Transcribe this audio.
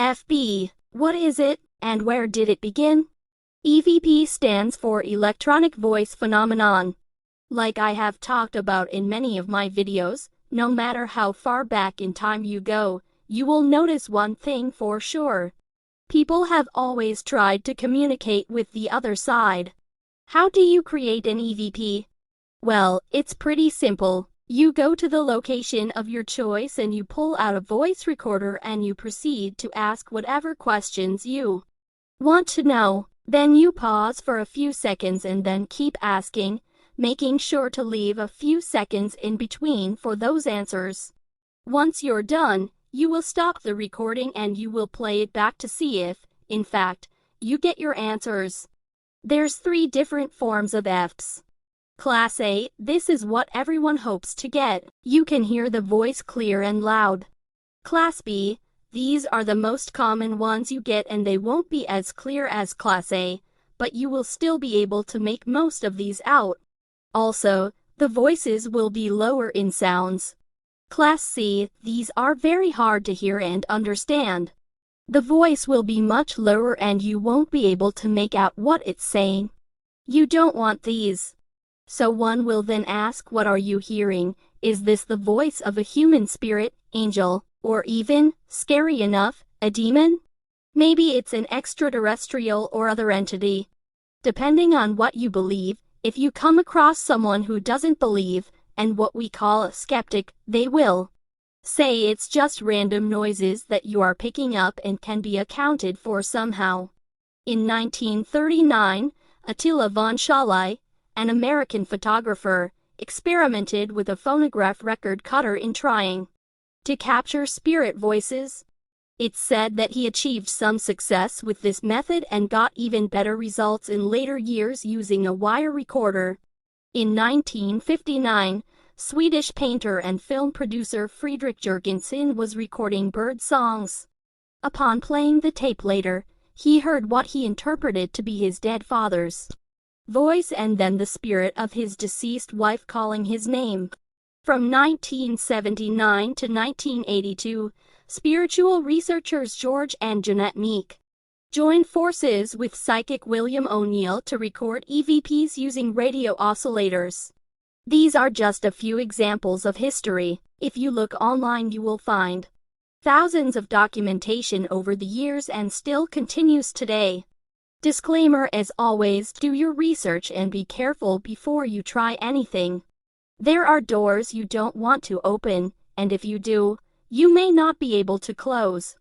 FB. What is it, and where did it begin? EVP stands for Electronic Voice Phenomenon. Like I have talked about in many of my videos, no matter how far back in time you go, you will notice one thing for sure. People have always tried to communicate with the other side. How do you create an EVP? Well, it's pretty simple. You go to the location of your choice and you pull out a voice recorder and you proceed to ask whatever questions you want to know. Then you pause for a few seconds and then keep asking, making sure to leave a few seconds in between for those answers. Once you're done, you will stop the recording and you will play it back to see if, in fact, you get your answers. There's 3 different forms of EVPs. Class A, this is what everyone hopes to get. You can hear the voice clear and loud. Class B, these are the most common ones you get and they won't be as clear as Class A, but you will still be able to make most of these out. Also, the voices will be lower in sounds. Class C, these are very hard to hear and understand. The voice will be much lower and you won't be able to make out what it's saying. You don't want these. So one will then ask, what are you hearing? Is this the voice of a human spirit, angel, or even, scary enough, a demon? Maybe it's an extraterrestrial or other entity. Depending on what you believe, if you come across someone who doesn't believe, and what we call a skeptic, they will say it's just random noises that you are picking up and can be accounted for somehow. In 1939, Attila von Szalay, an American photographer, experimented with a phonograph record cutter in trying to capture spirit voices. It's said that he achieved some success with this method and got even better results in later years using a wire recorder. In 1959, Swedish painter and film producer Fredrik Jurgensen was recording bird songs. Upon playing the tape later, he heard what he interpreted to be his dead father's voice and then the spirit of his deceased wife calling his name. From 1979 to 1982, spiritual researchers George and Jeanette Meek joined forces with psychic William O'Neill to record EVPs using radio oscillators. These are just a few examples of history. If you look online you will find thousands of documentation over the years and still continues today. Disclaimer: as always, do your research and be careful before you try anything. There are doors you don't want to open, and if you do, you may not be able to close.